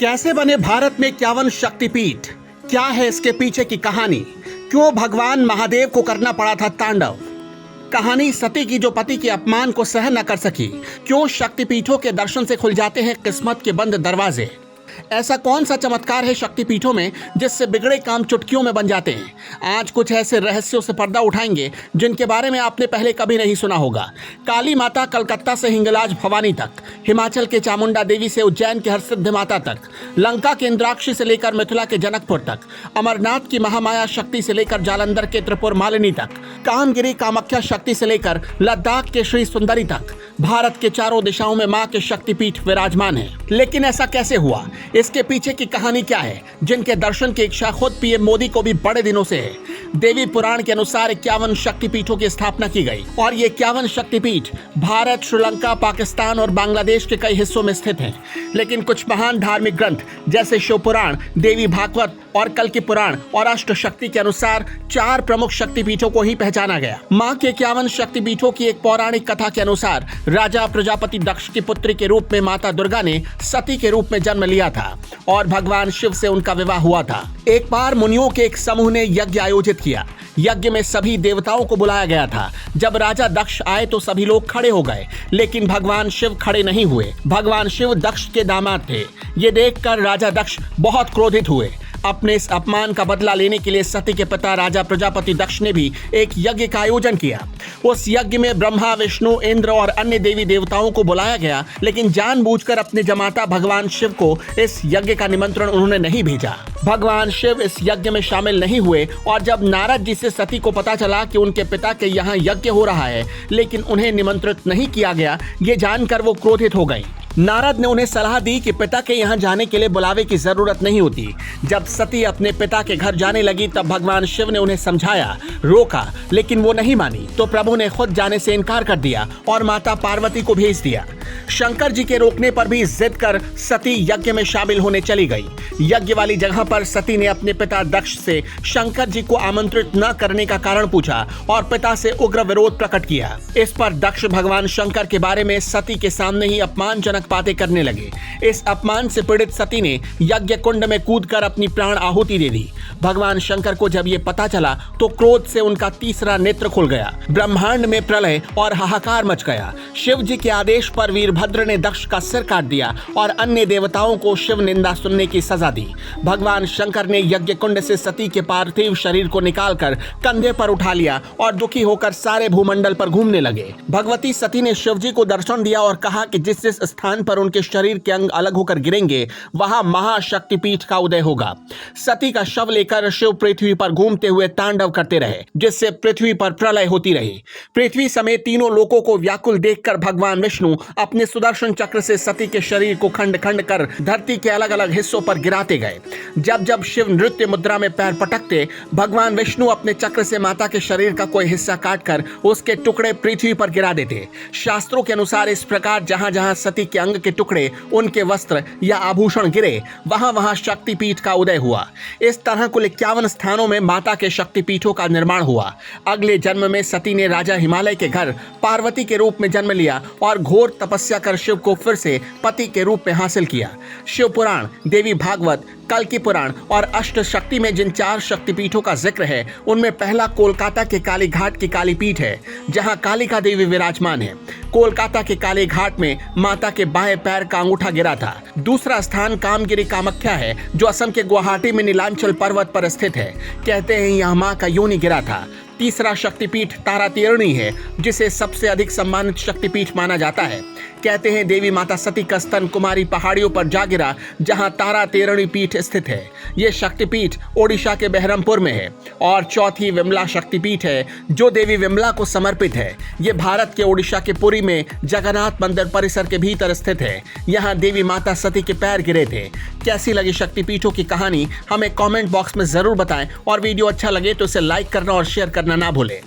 कैसे बने भारत में 51 शक्तिपीठ? क्या है इसके पीछे की कहानी? क्यों भगवान महादेव को करना पड़ा था तांडव? कहानी सती की जो पति के अपमान को सहन न कर सकी। क्यों शक्तिपीठों के दर्शन से खुल जाते हैं किस्मत के बंद दरवाजे? ऐसा कौन सा चमत्कार है शक्तिपीठों में जिससे बिगड़े काम चुटकियों में बन जाते हैं? आज कुछ ऐसे रहस्यों से पर्दा उठाएंगे जिनके बारे में आपने पहले कभी नहीं सुना होगा। काली माता कलकत्ता से हिंगलाज भवानी तक, हिमाचल के चामुंडा देवी से उज्जैन के हरसिद्धि माता तक, लंका के इंद्राक्षी से लेकर मिथिला के जनकपुर तक, अमरनाथ की महामाया शक्ति से लेकर जालंधर के त्रिपुर मालिनी तक, कामगिरी कामाख्या शक्ति से लेकर लद्दाख के श्री सुंदरी तक, भारत के चारों दिशाओं में मां के शक्तिपीठ विराजमान है। लेकिन ऐसा कैसे हुआ? इसके पीछे की कहानी क्या है, जिनके दर्शन की इच्छा खुद पीएम मोदी को भी बड़े दिनों से है? देवी पुराण के अनुसार 51 शक्तिपीठों की स्थापना की गई और ये 51 शक्तिपीठ भारत, श्रीलंका, पाकिस्तान और बांग्लादेश के कई हिस्सों में स्थित हैं। लेकिन कुछ महान धार्मिक ग्रंथ जैसे शिव पुराण, देवी भागवत और कल्कि पुराण और अष्ट शक्ति के अनुसार 4 प्रमुख शक्तिपीठों को ही पहचाना गया। मां के 51 शक्तिपीठों की एक पौराणिक कथा के अनुसार राजा प्रजापति दक्ष की पुत्री के रूप में माता दुर्गा ने सती के रूप में जन्म लिया था और भगवान शिव से उनका विवाह हुआ था। एक बार मुनियों के एक समूह ने यज्ञ आयोजित किया। यज्ञ में सभी देवताओं को बुलाया गया था। जब राजा दक्ष आए तो सभी लोग खड़े हो गए, लेकिन भगवान शिव खड़े नहीं हुए। भगवान शिव दक्ष के दामाद थे। ये देखकर राजा दक्ष बहुत क्रोधित हुए। अपने इस अपमान का बदला लेने के लिए सती के पिता राजा प्रजापति दक्ष ने भी एक यज्ञ का आयोजन किया। उस यज्ञ में ब्रह्मा, विष्णु, इंद्र और अन्य देवी देवताओं को बुलाया गया, लेकिन जानबूझकर अपने जमाता भगवान शिव को इस यज्ञ का निमंत्रण उन्होंने नहीं भेजा। भगवान शिव इस यज्ञ में शामिल नहीं हुए और जब नारद जी से सती को पता चला कि उनके पिता के यहाँ यज्ञ हो रहा है लेकिन उन्हें निमंत्रित नहीं किया गया, ये जानकर वो क्रोधित हो गई। नारद ने उन्हें सलाह दी कि पिता के यहाँ जाने के लिए बुलावे की जरूरत नहीं होती। जब सती अपने पिता के घर जाने लगी तब भगवान शिव ने उन्हें समझाया, रोका, लेकिन वो नहीं मानी। तो प्रभु ने खुद जाने से इनकार कर दिया और माता पार्वती को भेज दिया। शंकर जी के रोकने पर भी जिद कर सती यज्ञ में शामिल होने चली गई। यज्ञ वाली जगह पर सती ने अपने पिता दक्ष से शंकर जी को आमंत्रित न करने का कारण पूछा और पिता से उग्र विरोध प्रकट किया। इस पर दक्ष भगवान शंकर के बारे में सती के सामने ही अपमानजनक बातें करने लगे। इस अपमान से पीड़ित सती ने यज्ञ कुंड में कूदकर अपनी प्राण आहुति दे दी। भगवान शंकर को जब ये पता चला तो क्रोध से उनका तीसरा नेत्र खुल गया। ब्रह्मांड में प्रलय और हाहाकार मच गया। शिव जी के आदेश पर वीरभद्र ने दक्ष का सिर काट दिया और अन्य देवताओं को शिव निंदा सुनने की सजा दी। भगवान शंकर ने यज्ञ कुंड से सती के पार्थिव शरीर को निकालकर कंधे पर उठा लिया और दुखी होकर सारे भूमंडल पर घूमने लगे। भगवती सती ने शिव जी को दर्शन दिया और कहा कि जिस जिस स्थान पर उनके शरीर के अंग अलग होकर गिरेंगे वहां महाशक्तिपीठ का उदय होगा। सती का शव लेकर शिव पृथ्वी पर घूमते हुए तांडव करते रहे, जिससे पृथ्वी पर प्रलय होती रही। पृथ्वी समेत तीनों लोकों को व्याकुल देखकर भगवान विष्णु अपने सुदर्शन चक्र से सती के शरीर को खंड खंड कर धरती के अलग अलग हिस्सों पर गिराते गए। जब जब शिव नृत्य मुद्रा में पैर पटकते, भगवान विष्णु अपने चक्र से माता के शरीर का कोई हिस्सा काटकर उसके टुकड़े पृथ्वी पर गिरा देते। शास्त्रों के अनुसार इस प्रकार जहां जहां सती के अंग के टुकड़े, उनके वस्त्र या आभूषण गिरे, वहां वहां शक्तिपीठ का उदय हुआ। इस तरह कुल 51 स्थानों में माता के शक्तिपीठों का निर्माण हुआ। अगले जन्म में सती ने राजा हिमालय के घर पार्वती के रूप में जन्म लिया और घोर तपस्या कर शिव को फिर से पति के रूप में हासिल किया। शिव पुराण, देवी भागवत, कल्कि पुराण और अष्ट शक्ति में जिन 4 शक्तिपीठों का जिक्र है, उनमें पहला कोलकाता के काली घाट की काली पीठ है, जहां कालिका देवी विराजमान है। कोलकाता के काली घाट में माता के बाएं पैर का अंगूठा गिरा था। दूसरा स्थान कामगिरी कामाख्या है, जो असम के गुवाहाटी में नीलांचल पर्वत पर स्थित है। कहते हैं यहाँ मां का योनि गिरा था। तीसरा शक्तिपीठ तारातीरणी है, जिसे सबसे अधिक सम्मानित शक्तिपीठ माना जाता है। कहते हैं देवी माता सती का स्तन कुमारी पहाड़ियों पर जा गिरा, जहां तारातीरणी पीठ स्थित है। ये शक्तिपीठ ओडिशा के बहरमपुर में है। और चौथी विमला शक्तिपीठ है, जो देवी विमला को समर्पित है। ये भारत के ओडिशा के पुरी में जगन्नाथ मंदिर परिसर के भीतर स्थित है। यहाँ देवी माता सती के पैर गिरे थे। कैसी लगी शक्तिपीठों की कहानी, हमें कमेंट बॉक्स में जरूर बताएं और वीडियो अच्छा लगे तो इसे लाइक करना और शेयर करना ना भूलें।